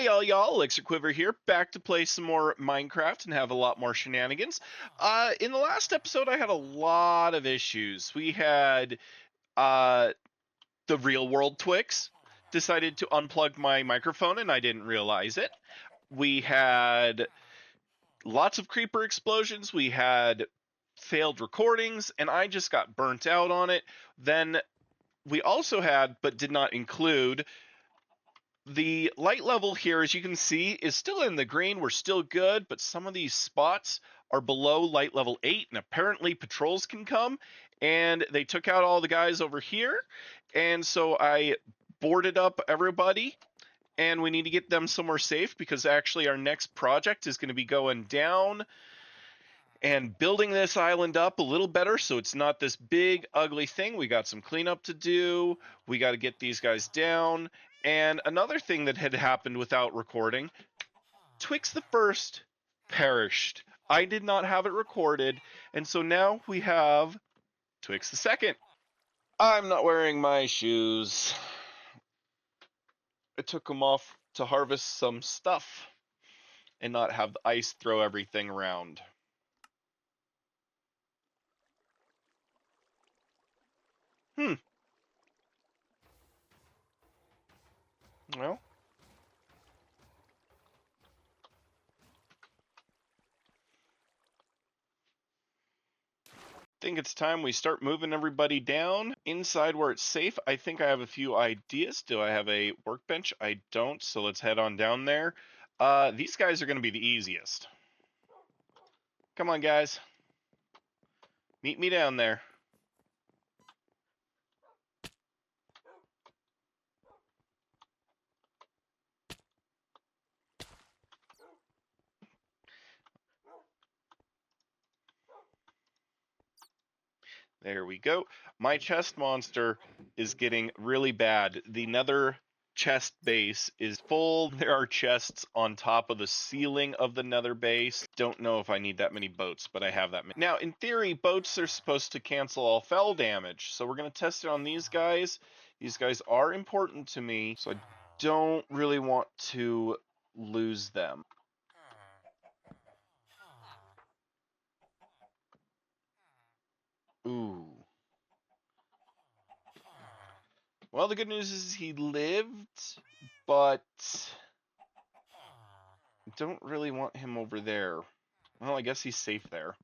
Howdy y'all, ElixirQuiver here, back to play some more Minecraft and have a lot more shenanigans. In the last episode I had a lot of issues. We had the real world Twix decided to unplug my microphone and I didn't realize it. We had lots of creeper explosions, we had failed recordings, and I just got burnt out on it. Then we also had, but did not include, the light level here, as you can see, is still in the green. We're still good, but some of these spots are below light level 8, and apparently patrols can come, and they took out all the guys over here, and so I boarded up everybody, and we need to get them somewhere safe, because actually our next project is going to be going down and building this island up a little better so it's not this big ugly thing. We got some cleanup to do. We got to get these guys down. And another thing that had happened without recording, Twix the First perished. I did not have it recorded, and so now we have Twix the Second. I'm not wearing my shoes. I took them off to harvest some stuff and not have the ice throw everything around. Well, think it's time we start moving everybody down inside where it's safe. I think I have a few ideas. Do I have a workbench? I don't, so let's head on down there. These guys are going to be the easiest. Come on, guys. Meet me down there. There we go. My chest monster is getting really bad. The nether chest base is full. There are chests on top of the ceiling of the nether base. Don't know if I need that many boats, but I have that many. Now, in theory, boats are supposed to cancel all fell damage, so we're going to test it on these guys. These guys are important to me, so I don't really want to lose them. Ooh. Well, the good news is he lived, but I don't really want him over there. Well, I guess he's safe there.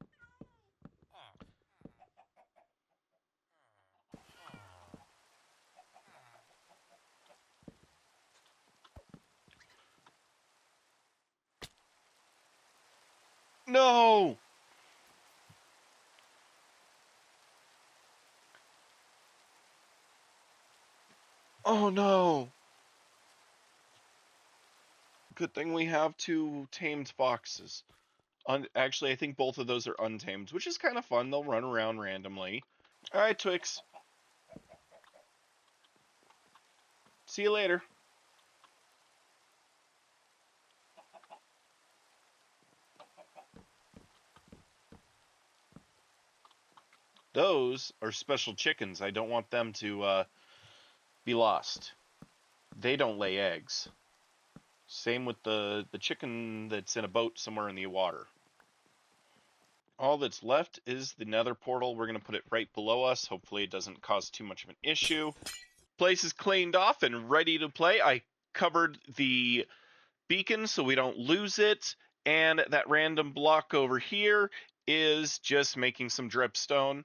No! Oh no! Good thing we have 2 tamed foxes. Actually, I think both of those are untamed, which is kind of fun. They'll run around randomly. Alright, Twix. See you later. Those are special chickens. I don't want them to be lost. They don't lay eggs. Same with the chicken that's in a boat somewhere in the water. All that's left is the nether portal. We're going to put it right below us. Hopefully it doesn't cause too much of an issue. Place is cleaned off and ready to play. I covered the beacon so we don't lose it. And that random block over here is just making some dripstone.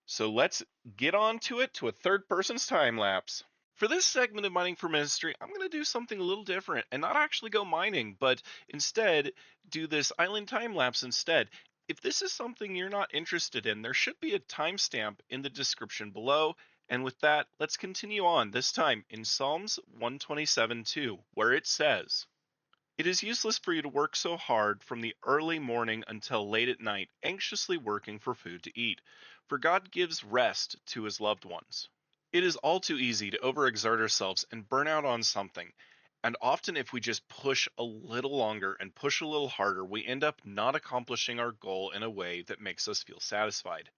So let's get on to it to a third person's time lapse. For this segment of Mining for Ministry, I'm going to do something a little different and not actually go mining, but instead do this island time lapse instead. If this is something you're not interested in, there should be a timestamp in the description below. And with that, let's continue on, this time in Psalms 127:2, where it says, "It is useless for you to work so hard from the early morning until late at night, anxiously working for food to eat, for God gives rest to his loved ones." It is all too easy to overexert ourselves and burn out on something, and often if we just push a little longer and push a little harder, we end up not accomplishing our goal in a way that makes us feel satisfied.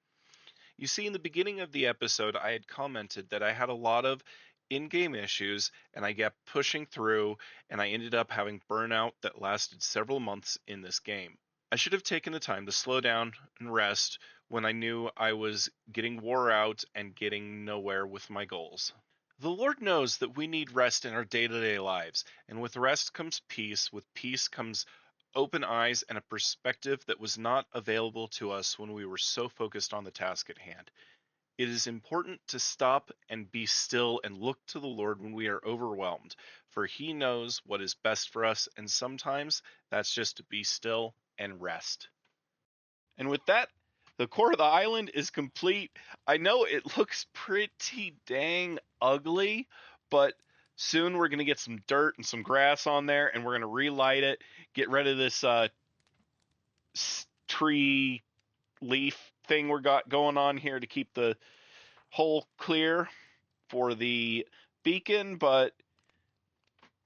You see, in the beginning of the episode, I had commented that I had a lot of in-game issues, and I kept pushing through, and I ended up having burnout that lasted several months in this game. I should have taken the time to slow down and rest when I knew I was getting wore out and getting nowhere with my goals. The Lord knows that we need rest in our day-to-day lives, and with rest comes peace. With peace comes open eyes and a perspective that was not available to us when we were so focused on the task at hand. It is important to stop and be still and look to the Lord when we are overwhelmed, for He knows what is best for us, and sometimes that's just to be still and rest. And with that, the core of the island is complete. I know it looks pretty dang ugly, but soon we're going to get some dirt and some grass on there, and we're going to relight it, get rid of this tree leaf thing we got going on here to keep the hole clear for the beacon, but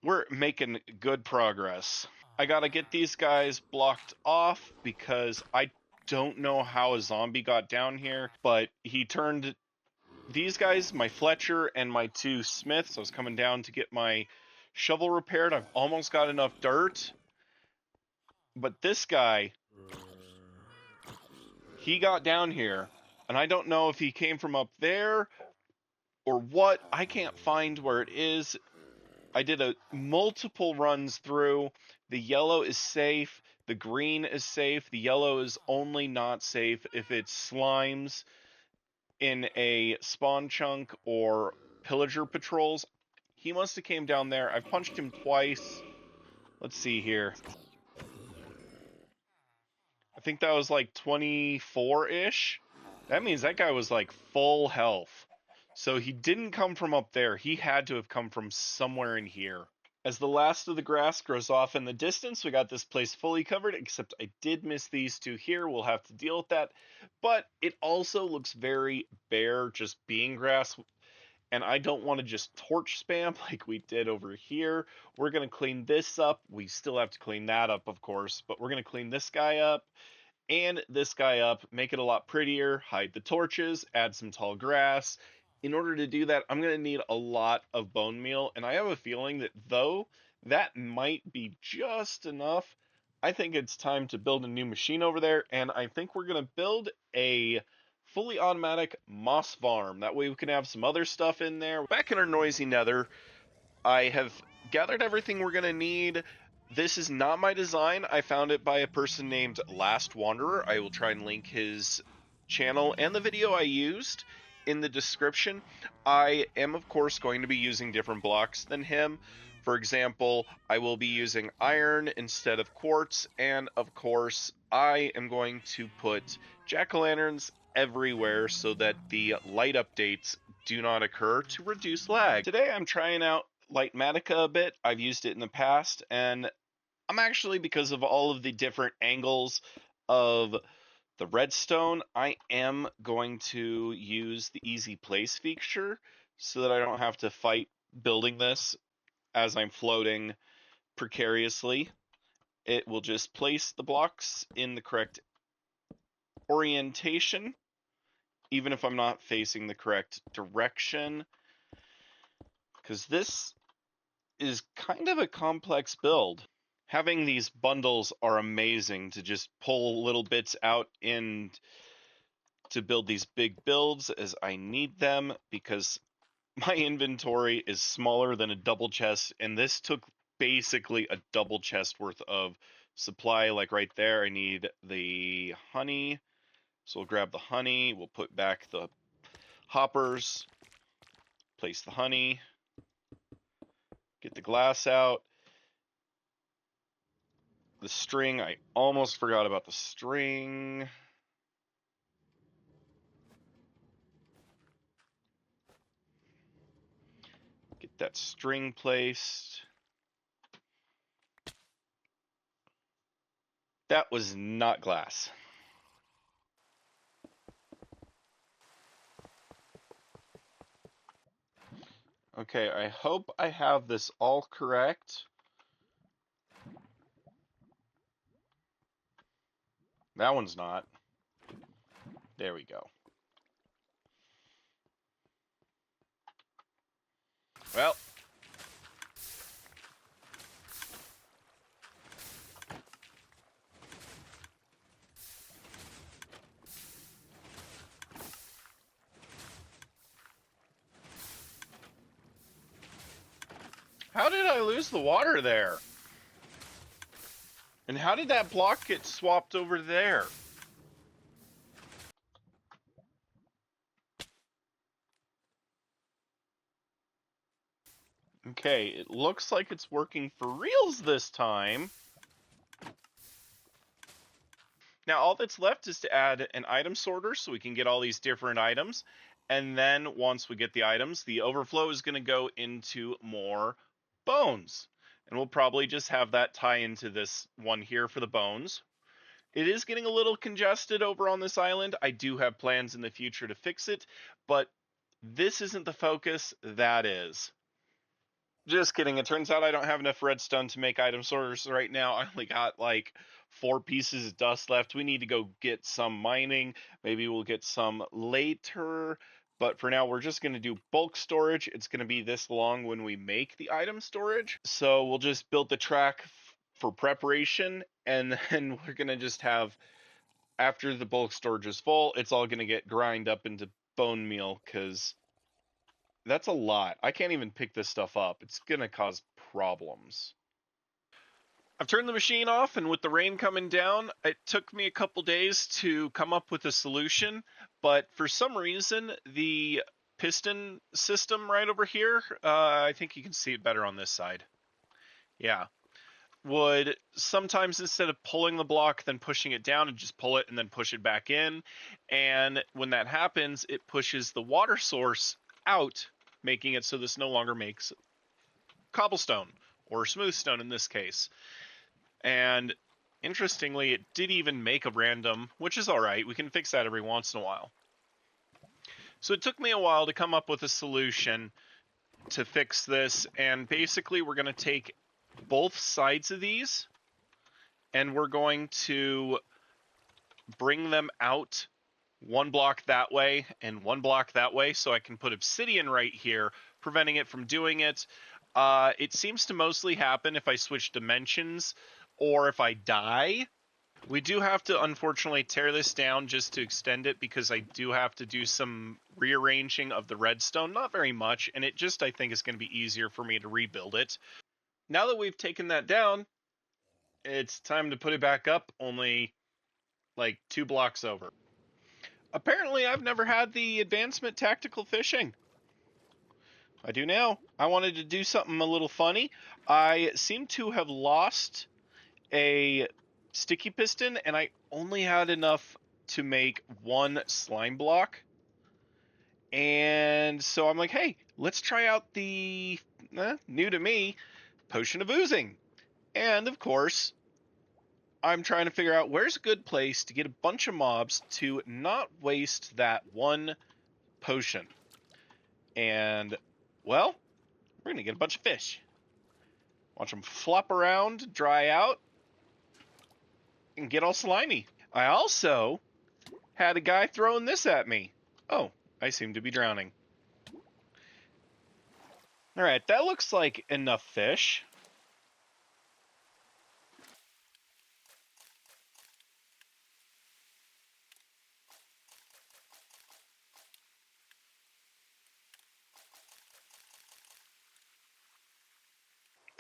we're making good progress. I gotta get these guys blocked off because I don't know how a zombie got down here, but he turned these guys, my Fletcher and my two Smiths. I was coming down to get my shovel repaired. I've almost got enough dirt, but this guy, he got down here, and I don't know if he came from up there or what. I can't find where it is. I did a multiple runs through. The yellow is safe. The green is safe. The yellow is only not safe if it's slimes in a spawn chunk or pillager patrols. He must have came down there. I've punched him twice. Let's see here. I think that was like 24-ish. That means that guy was like full health. So he didn't come from up there. He had to have come from somewhere in here. As the last of the grass grows off in the distance, we got this place fully covered, except I did miss these two here. We'll have to deal with that. But it also looks very bare just being grass, and I don't want to just torch spam like we did over here. We're going to clean this up. We still have to clean that up, of course, but we're going to clean this guy up and this guy up, make it a lot prettier, hide the torches, add some tall grass. In order to do that, I'm going to need a lot of bone meal, and I have a feeling that though that might be just enough, I think it's time to build a new machine over there, and I think we're going to build a fully automatic moss farm. That way we can have some other stuff in there. Back in our noisy nether, I have gathered everything we're going to need. This is not my design. I found it by a person named Last Wanderer. I will try and link his channel and the video I used in the description. I am, of course, going to be using different blocks than him. For example, I will be using iron instead of quartz, and of course, I am going to put jack-o'-lanterns everywhere so that the light updates do not occur to reduce lag. Today I'm trying out Lightmatica a bit. I've used it in the past, and I'm actually, because of all of the different angles of the redstone, I am going to use the easy place feature so that I don't have to fight building this as I'm floating precariously. It will just place the blocks in the correct orientation, even if I'm not facing the correct direction, because this is kind of a complex build. Having these bundles are amazing to just pull little bits out and to build these big builds as I need them, because my inventory is smaller than a double chest, and this took basically a double chest worth of supply. Like right there, I need the honey, so we'll grab the honey, we'll put back the hoppers, place the honey, get the glass out. The string, I almost forgot about the string. Get that string placed. That was not glass. Okay, I hope I have this all correct. That one's not. There we go. Well. How did I lose the water there? And how did that block get swapped over there? Okay, it looks like it's working for reals this time. Now all that's left is to add an item sorter so we can get all these different items. And then once we get the items, the overflow is going to go into more bones. And we'll probably just have that tie into this one here for the bones. It is getting a little congested over on this island. I do have plans in the future to fix it, but this isn't the focus, that is. Just kidding. It turns out I don't have enough redstone to make item sorters right now. I only got like 4 pieces of dust left. We need to go get some mining. Maybe we'll get some later. But for now, we're just going to do bulk storage. It's going to be this long when we make the item storage. So we'll just build the track for preparation. And then we're going to just have, after the bulk storage is full, it's all going to get grind up into bone meal because that's a lot. I can't even pick this stuff up. It's going to cause problems. I've turned the machine off, and with the rain coming down, it took me a couple days to come up with a solution, but for some reason, the piston system right over here, I think you can see it better on this side. Yeah. Would sometimes, instead of pulling the block, then pushing it down, and just pull it and then push it back in. And when that happens, it pushes the water source out, making it so this no longer makes cobblestone, or smooth stone in this case. And interestingly, it did even make a random, which is alright, we can fix that every once in a while. So it took me a while to come up with a solution to fix this, and basically we're going to take both sides of these, and we're going to bring them out one block that way and one block that way, so I can put obsidian right here, preventing it from doing it. It seems to mostly happen if I switch dimensions or if I die. We do have to, unfortunately, tear this down just to extend it, because I do have to do some rearranging of the redstone. Not very much, and it just, I think, is going to be easier for me to rebuild it. Now that we've taken that down, it's time to put it back up, only like 2 blocks over. Apparently, I've never had the advancement tactical fishing. I do now. I wanted to do something a little funny. I seem to have lost a sticky piston, and I only had enough to make 1 slime block. And so I'm like, hey, let's try out the, new to me, potion of oozing. And of course, I'm trying to figure out where's a good place to get a bunch of mobs to not waste that 1 potion. And, well, we're going to get a bunch of fish. Watch them flop around, dry out, and get all slimy. I also had a guy throwing this at me. Oh, I seem to be drowning. Alright, that looks like enough fish.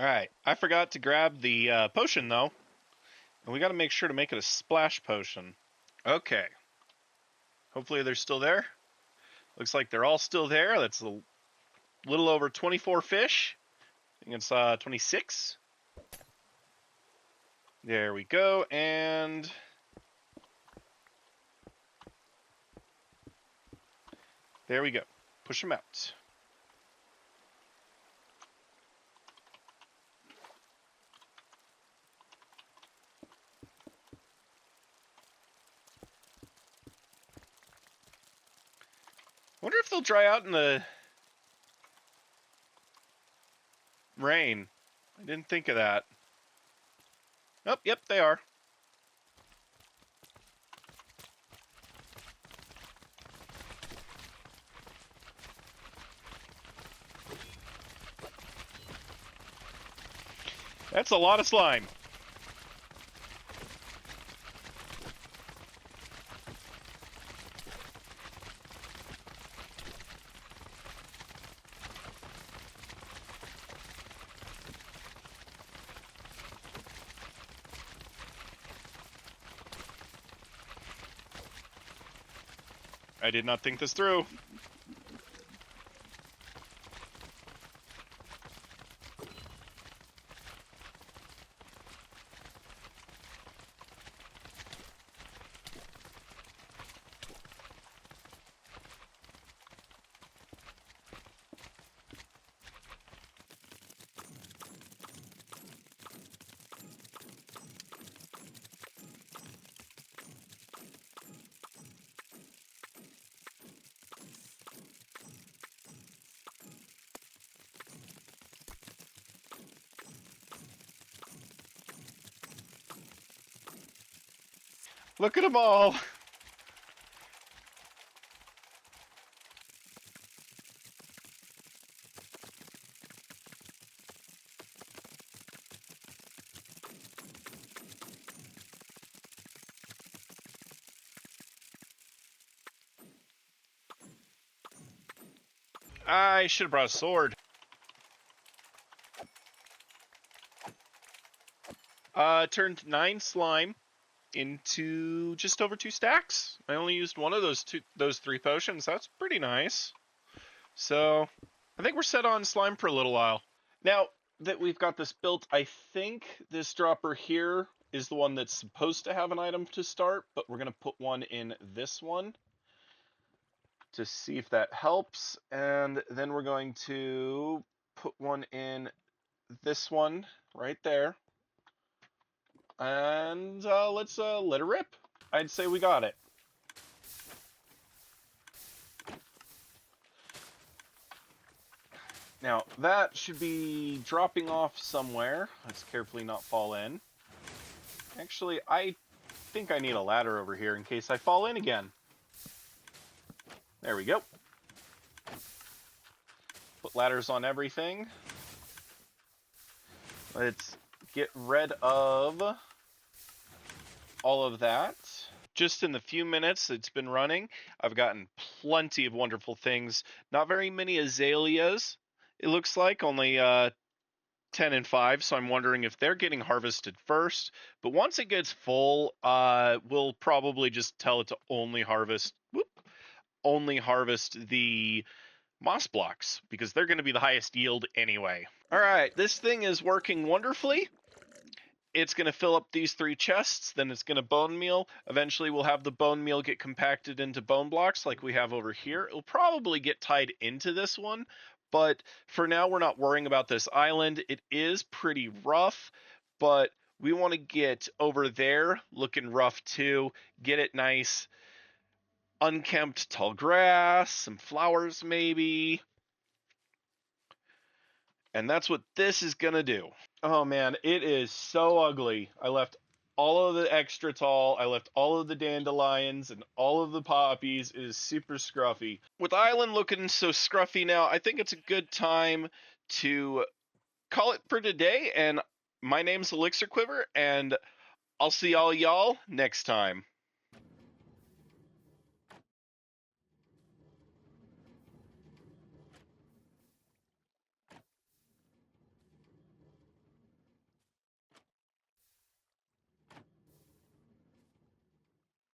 Alright, I forgot to grab the potion, though. And we gotta make sure to make it a splash potion. Okay. Hopefully they're still there. Looks like they're all still there. That's a little over 24 fish. I think it's 26. There we go, and there we go. Push them out. Wonder if they'll dry out in the rain. I didn't think of that. Oh, yep, they are. That's a lot of slime. I did not think this through. Look at them all. I should have brought a sword. Turned 9 slime into just over 2 stacks. I only used one of those 3 potions. That's pretty nice. So, I think we're set on slime for a little while. Now that we've got this built, I think this dropper here is the one that's supposed to have an item to start, but we're going to put one in this one to see if that helps. And then we're going to put one in this one right there. And let's let it rip. I'd say we got it. Now, that should be dropping off somewhere. Let's carefully not fall in. Actually, I think I need a ladder over here in case I fall in again. There we go. Put ladders on everything. Let's get rid of all of that. Just in the few minutes it's been running, I've gotten plenty of wonderful things. Not very many azaleas, it looks like, only 10 and 5, so I'm wondering if they're getting harvested first. But once it gets full, we'll probably just tell it to only harvest the moss blocks, because they're going to be the highest yield anyway. All right, this thing is working wonderfully. It's going to fill up these 3 chests, then it's going to bone meal. Eventually we'll have the bone meal get compacted into bone blocks like we have over here. It'll probably get tied into this one, but for now we're not worrying about this island. It is pretty rough, but we want to get over there looking rough too. Get it nice, unkempt tall grass, some flowers maybe. And that's what this is going to do. Oh man, it is so ugly. I left all of the extra tall, I left all of the dandelions and all of the poppies. It is super scruffy. With the island looking so scruffy now, I think it's a good time to call it for today. And my name's ElixirQuiver, and I'll see all y'all next time.